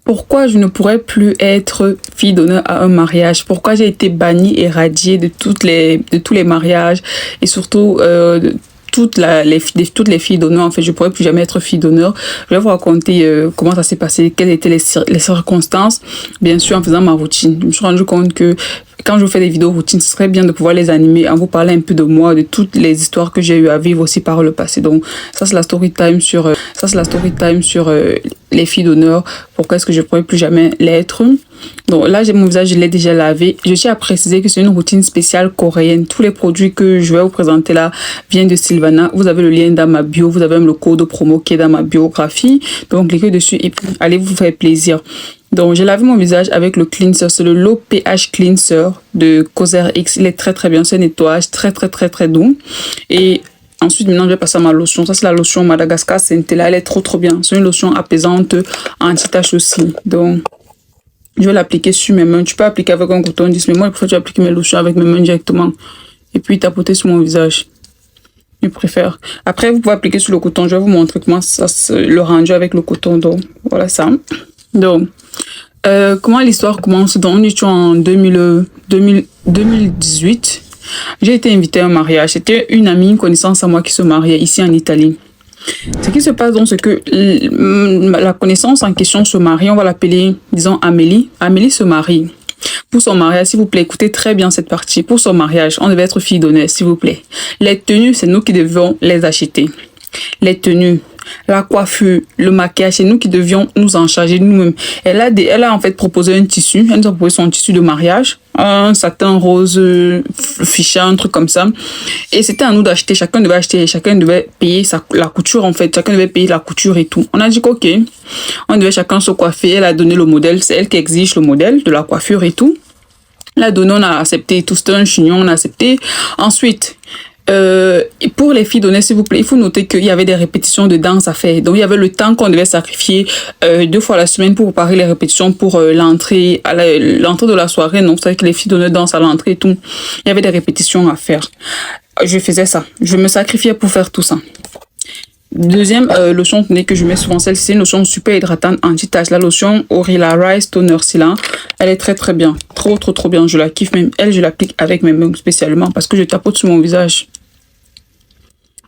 Pourquoi je ne pourrais plus être fille d'honneur à un mariage? Pourquoi j'ai été bannie et radiée de tous les mariages et surtout de toutes les filles d'honneur? En fait, je pourrais plus jamais être fille d'honneur. Je vais vous raconter comment ça s'est passé, quelles étaient les circonstances. Bien sûr, en faisant ma routine, je me suis rendu compte que quand je vous fais des vidéos routines, ce serait bien de pouvoir les animer en vous parlant un peu de moi, de toutes les histoires que j'ai eu à vivre aussi par le passé. Donc ça c'est la story time sur les filles d'honneur. Pourquoi est-ce que je pourrais plus jamais l'être? Donc là, j'ai mon visage, je l'ai déjà lavé. Je tiens à préciser que c'est une routine spéciale coréenne. Tous les produits que je vais vous présenter là viennent de Sylvana. Vous avez le lien dans ma bio, vous avez même le code promo qui est dans ma biographie. Donc cliquez dessus et puis allez vous faire plaisir. Donc, j'ai lavé mon visage avec le cleanser. C'est le Low pH Cleanser de Cosrx. Il est très très bien. C'est un nettoyage très doux. Et ensuite, maintenant, je vais passer à ma lotion. Ça, c'est la lotion Madagascar Centella. Elle est trop bien. C'est une lotion apaisante, anti-tache aussi. Donc, je vais l'appliquer sur mes mains. Tu peux appliquer avec un coton 10, mais moi, je préfère appliquer mes lotions avec mes mains directement. Et puis, tapoter sur mon visage. Je préfère. Après, vous pouvez appliquer sur le coton. Je vais vous montrer comment ça le rendu avec le coton. Donc, voilà ça. Donc, comment l'histoire commence? Donc, on est en 2018. J'ai été invitée à un mariage. C'était une amie, une connaissance à moi qui se mariait ici en Italie. Ce qui se passe donc, c'est que la connaissance en question se marie. On va l'appeler, disons, Amélie. Amélie se marie. Pour son mariage, s'il vous plaît, écoutez très bien cette partie. Pour son mariage, on devait être fille d'honneur, s'il vous plaît. Les tenues, c'est nous qui devions les acheter. Les tenues, la coiffure, le maquillage, c'est nous qui devions nous en charger nous-mêmes. Elle a en fait proposé un tissu. Elle nous a proposé son tissu de mariage, un satin rose fichant, un truc comme ça. Et c'était à nous d'acheter. Chacun devait acheter, chacun devait payer la couture en fait. Chacun devait payer la couture et tout. On a dit qu'ok, on devait chacun se coiffer. Elle a donné le modèle. C'est elle qui exige le modèle de la coiffure et tout. Elle a donné, on a accepté tout. C'était un chignon, on a accepté. Ensuite, pour les filles d'honneur, s'il vous plaît, il faut noter qu'il y avait des répétitions de danse à faire. Donc, il y avait le temps qu'on devait sacrifier 2 fois la semaine pour préparer les répétitions pour l'entrée de la soirée. Donc, c'est vrai que les filles d'honneur dansent à l'entrée et tout. Il y avait des répétitions à faire. Je faisais ça. Je me sacrifiais pour faire tout ça. Deuxième lotion que je mets souvent, celle-ci, c'est une lotion super hydratante anti-tache. La lotion Orilla Rice Toner Sealant. Elle est très bien. Trop bien. Je la kiffe même. Elle, je l'applique avec mes mains spécialement parce que je tapote sur mon visage.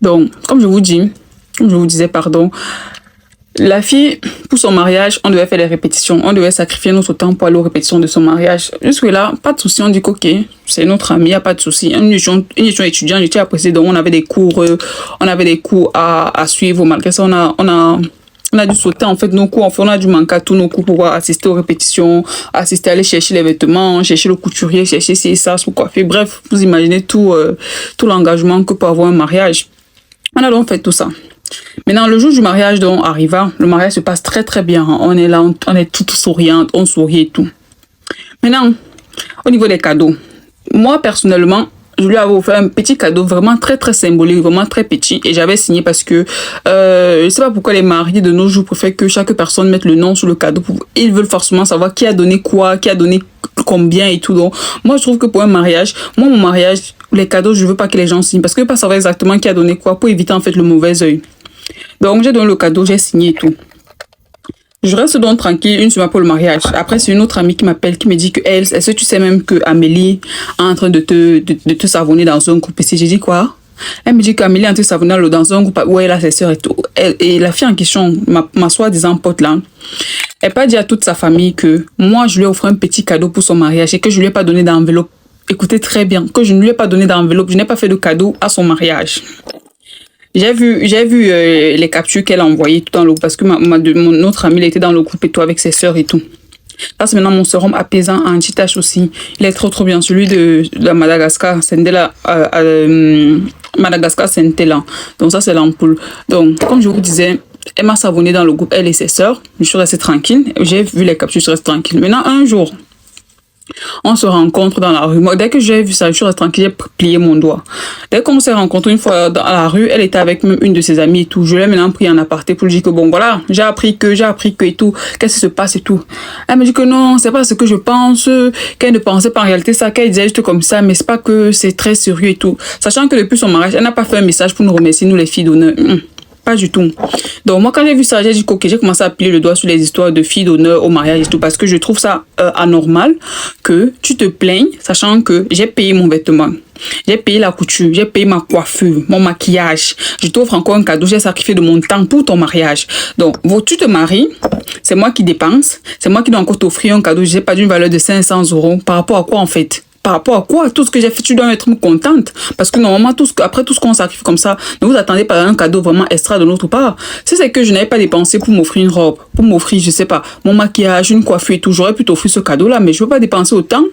Donc, comme je vous disais, pardon, la fille, pour son mariage, on devait faire des répétitions. On devait sacrifier notre temps pour aller aux répétitions de son mariage. Jusque-là, pas de souci. On dit qu'ok, c'est notre ami, il n'y a pas de souci. Une étudiante, j'étais appréciée. Donc, on avait des cours à suivre. Malgré ça, on a dû sauter en fait nos cours. On a dû manquer à tous nos cours pour pouvoir assister aux répétitions, aller chercher les vêtements, chercher le couturier, chercher ça, se coiffer. Bref, vous imaginez tout l'engagement que peut avoir un mariage. On a donc fait tout ça. Maintenant, le jour du mariage donc arriva, le mariage se passe très bien. On est là, on est tout souriante, on sourit et tout. Maintenant, au niveau des cadeaux, moi personnellement, je lui avais offert un petit cadeau vraiment très symbolique, vraiment très petit, et j'avais signé parce que je sais pas pourquoi les mariés de nos jours préfèrent que chaque personne mette le nom sur le cadeau. Ils veulent forcément savoir qui a donné quoi, qui a donné combien et tout. Donc moi je trouve que pour un mariage, mon mariage, les cadeaux, je veux pas que les gens signent parce que je veux pas savoir exactement qui a donné quoi pour éviter en fait le mauvais œil. Donc j'ai donné le cadeau, j'ai signé et tout. Je reste donc tranquille une semaine pour le mariage. Après, c'est une autre amie qui m'appelle, qui me dit que est-ce que tu sais même que Amélie est en train de te savonner dans un groupe ici? J'ai dit quoi? Elle me dit qu'Amélie est en train de savonner dans un groupe où elle a ses sœurs et tout. Et la fille en question, ma soi-disant pote là, elle pas dit à toute sa famille que moi, je lui ai offert un petit cadeau pour son mariage et que je lui ai pas donné d'enveloppe. Écoutez très bien, que je ne lui ai pas donné d'enveloppe. Je n'ai pas fait de cadeau à son mariage. J'ai vu les captures qu'elle a envoyées tout dans le groupe parce que mon autre amie elle était dans le groupe et tout avec ses sœurs et tout. Là, c'est maintenant mon sérum apaisant anti-tache aussi. Il est trop bien. Celui de la Madagascar Centella. Madagascar Centella. Donc ça, c'est l'ampoule. Donc, comme je vous disais, elle m'a savonné dans le groupe, elle et ses sœurs. Je suis restée tranquille. J'ai vu les captures, je suis restée tranquille. Maintenant, un jour, on se rencontre dans la rue. Moi, dès que j'ai vu ça, je suis restée tranquille, j'ai plié mon doigt. Dès qu'on s'est rencontré une fois dans la rue, elle était avec même une de ses amies et tout. Je l'ai maintenant pris en aparté pour lui dire que bon, voilà, j'ai appris que et tout. Qu'est-ce qui se passe et tout. Elle me dit que non, c'est pas ce que je pense, qu'elle ne pensait pas en réalité ça, qu'elle disait juste comme ça, mais c'est pas que c'est très sérieux et tout. Sachant que depuis son mariage, elle n'a pas fait un message pour nous remercier, nous les filles d'honneur. Pas du tout. Donc, moi, quand j'ai vu ça, j'ai dit, ok, j'ai commencé à appuyer le doigt sur les histoires de filles d'honneur au mariage et tout, parce que je trouve ça anormal que tu te plaignes, sachant que j'ai payé mon vêtement. J'ai payé la couture, j'ai payé ma coiffure, mon maquillage. Je t'offre encore un cadeau, j'ai sacrifié de mon temps pour ton mariage. Donc, tu te maries, c'est moi qui dépense, c'est moi qui dois encore t'offrir un cadeau, j'ai pas d'une valeur de 500 euros. Par rapport à quoi, en fait? Par rapport à quoi? Tout ce que j'ai fait, tu dois être contente. Parce que normalement, après tout ce qu'on sacrifie comme ça, ne vous attendez pas à un cadeau vraiment extra de notre part. Si c'est que je n'avais pas dépensé pour m'offrir une robe, pour m'offrir, je sais pas, mon maquillage, une coiffure et tout, j'aurais pu t'offrir ce cadeau-là, mais je veux pas dépenser autant.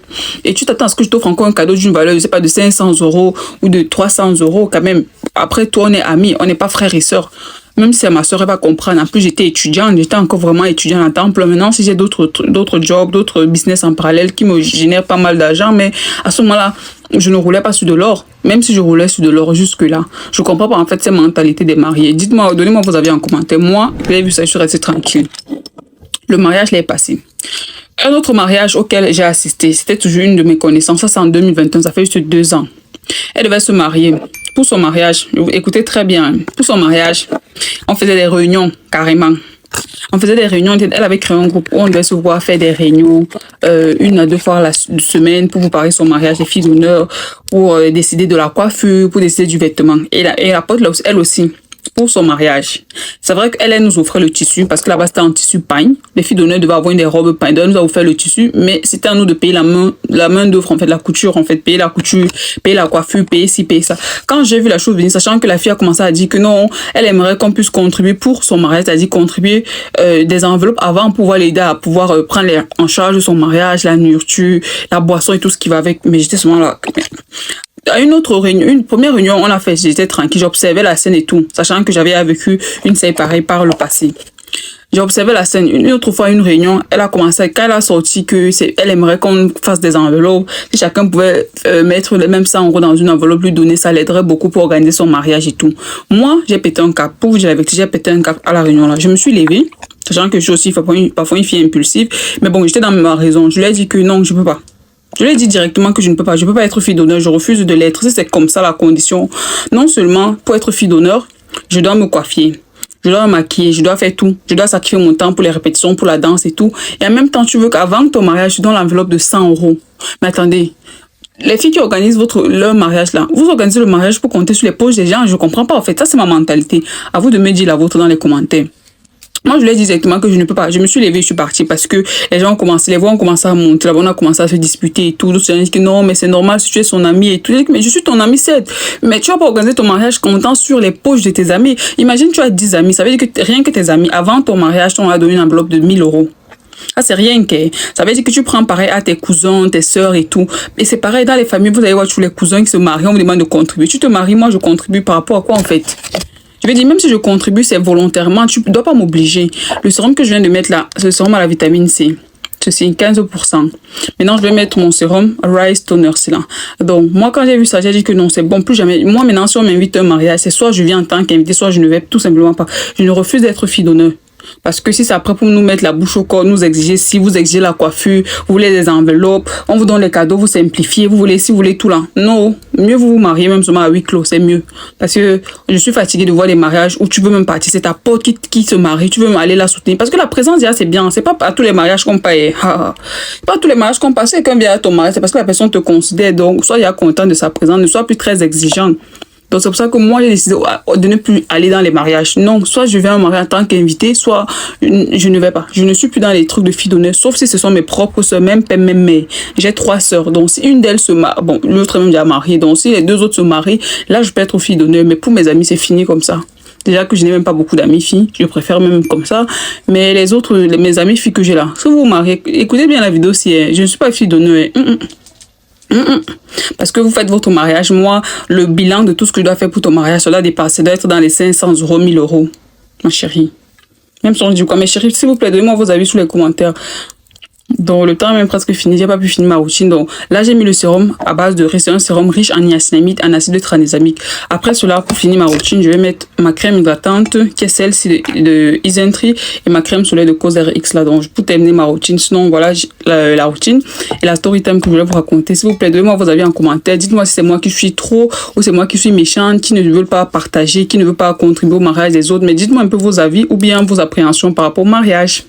Et tu t'attends à ce que je t'offre encore un cadeau d'une valeur, je sais pas, de 500 euros ou de 300 euros quand même. Après, toi, on est amis, on n'est pas frères et sœurs. Même si ma soeur va comprendre. En plus, j'étais étudiante, j'étais encore vraiment étudiante à temps plein. Maintenant, si j'ai d'autres jobs, d'autres business en parallèle qui me génèrent pas mal d'argent, mais à ce moment-là, je ne roulais pas sur de l'or. Même si je roulais sur de l'or jusque-là. Je comprends pas en fait ces mentalités des mariés. Dites-moi, donnez-moi vos avis en commentaire. Moi, j'ai vu ça, je suis restée tranquille. Le mariage l'est passé. Un autre mariage auquel j'ai assisté, c'était toujours une de mes connaissances. Ça, c'est en 2021, ça fait juste 2 ans. Elle devait se marier. Pour son mariage, écoutez très bien, pour son mariage, on faisait des réunions, carrément. On faisait des réunions, elle avait créé un groupe où on devait se voir faire des réunions 1 à 2 fois la semaine pour vous parler de son mariage, les filles d'honneur, pour décider de la coiffure, pour décider du vêtement. Et la pote, elle aussi, pour son mariage. C'est vrai qu'elle nous offrait le tissu parce que là-bas c'était en tissu pagne. Les filles d'honneur devaient avoir des robes pagne. Elle nous a offert le tissu, mais c'était à nous de payer la main d'œuvre en fait, la couture en fait, payer la couture, payer la coiffure, payer ci, payer ça. Quand j'ai vu la chose venir, sachant que la fille a commencé à dire que non, elle aimerait qu'on puisse contribuer pour son mariage, c'est-à-dire contribuer des enveloppes avant pour pouvoir l'aider à pouvoir prendre en charge son mariage, la nourriture, la boisson et tout ce qui va avec. Mais j'étais seulement là. À une autre réunion, une première réunion, on a fait, j'étais tranquille, j'observais la scène et tout, sachant que j'avais vécu une scène pareille par le passé. J'ai observé la scène. Une autre fois, une réunion, elle a commencé, quand elle a sorti que elle aimerait qu'on fasse des enveloppes, si chacun pouvait mettre les mêmes 100 euros dans une enveloppe, lui donner, ça l'aiderait beaucoup pour organiser son mariage et tout. Moi, j'ai pété un cap. Pour vous dire avec j'ai pété un cap à la réunion là. Je me suis levée, sachant que je suis aussi parfois une fille impulsive, mais bon, j'étais dans ma raison. Je lui ai dit que non, je peux pas. Je lui ai dit directement que je ne peux pas. Je ne peux pas être fille d'honneur. Je refuse de l'être. Si c'est comme ça la condition, non seulement pour être fille d'honneur, je dois me coiffer. Je dois me maquiller. Je dois faire tout. Je dois sacrifier mon temps pour les répétitions, pour la danse et tout. Et en même temps, tu veux qu'avant ton mariage, tu donnes l'enveloppe de 100 euros. Mais attendez. Les filles qui organisent leur mariage là, vous organisez le mariage pour compter sur les poches des gens. Je ne comprends pas en fait. Ça, c'est ma mentalité. À vous de me dire la vôtre dans les commentaires. Moi, je lui ai dit directement que je ne peux pas. Je me suis levée, je suis partie parce que les gens ont commencé, les voix ont commencé à monter. Là-bas, on a commencé à se disputer et tout. D'autres gens disent que non, mais c'est normal si tu es son ami et tout. Mais je suis ton ami, certes. Mais tu vas pas organiser ton mariage comptant sur les poches de tes amis. Imagine, tu as 10 amis. Ça veut dire que rien que tes amis, avant ton mariage, on a donné une enveloppe de 1000 euros. Ah, c'est rien que. Ça veut dire que tu prends pareil à tes cousins, tes sœurs et tout. Et c'est pareil dans les familles. Vous allez voir tous les cousins qui se marient, on vous demande de contribuer. Tu te maries, moi je contribue par rapport à quoi en fait? Je vais dire, même si je contribue, c'est volontairement, tu ne dois pas m'obliger. Le sérum que je viens de mettre là, c'est le sérum à la vitamine C. Ceci, 15%. Maintenant, je vais mettre mon sérum Rise Toner, c'est là. Donc, moi, quand j'ai vu ça, j'ai dit que non, c'est bon, plus jamais. Moi, maintenant, si on m'invite à un mariage, c'est soit je viens en tant qu'invité, soit je ne vais tout simplement pas. Je ne refuse d'être fille d'honneur. Parce que si c'est après pour nous mettre la bouche au corps, nous exiger, si vous exigez la coiffure, vous voulez des enveloppes, on vous donne les cadeaux, vous simplifiez, vous voulez, si vous voulez tout là. Non, mieux vous marier même seulement à huis clos, c'est mieux. Parce que je suis fatiguée de voir les mariages où tu veux même partir, c'est ta pote qui se marie, tu veux même aller la soutenir. Parce que la présence, c'est bien, c'est pas à tous les mariages qu'on paye. Pas à tous les mariages qu'on passe, c'est qu'un vient à ton mariage, c'est parce que la personne te considère, donc sois content de sa présence, ne sois plus très exigeante. Donc, c'est pour ça que moi, j'ai décidé de ne plus aller dans les mariages. Non, soit je vais à un mariage en tant qu'invité, soit je ne vais pas. Je ne suis plus dans les trucs de filles d'honneur, sauf si ce sont mes propres sœurs, même mères. J'ai 3 sœurs. Donc, si une d'elles se marie, bon, l'autre est même déjà mariée. Donc, si les 2 autres se marient, là, je peux être fille d'honneur. Mais pour mes amis, c'est fini comme ça. Déjà que je n'ai même pas beaucoup d'amis filles. Je préfère même comme ça. Mais les autres, mes amis filles que j'ai là, si vous vous mariez, écoutez bien la vidéo si je ne suis pas fille d'honneur. Parce que vous faites votre mariage, moi, le bilan de tout ce que je dois faire pour ton mariage, ça doit dépasser, ça doit être dans les 500 euros, 1000 euros, ma chérie. Même si on dit quoi, mes chéris, s'il vous plaît, donnez-moi vos avis sous les commentaires. Donc, le temps est même presque fini. J'ai pas pu finir ma routine. Donc, là, j'ai mis le sérum à base de riz. C'est un sérum riche en niacinamide, en acide tranexamique. Après cela, pour finir ma routine, je vais mettre ma crème hydratante, qui est celle-ci de Isentry, et ma crème solaire de Causer X là. Donc, pour terminer ma routine. Sinon, voilà la routine et la story time que je voulais vous raconter. S'il vous plaît, donnez-moi vos avis en commentaire. Dites-moi si c'est moi qui suis trop ou c'est moi qui suis méchante, qui ne veut pas partager, qui ne veut pas contribuer au mariage des autres. Mais dites-moi un peu vos avis ou bien vos appréhensions par rapport au mariage.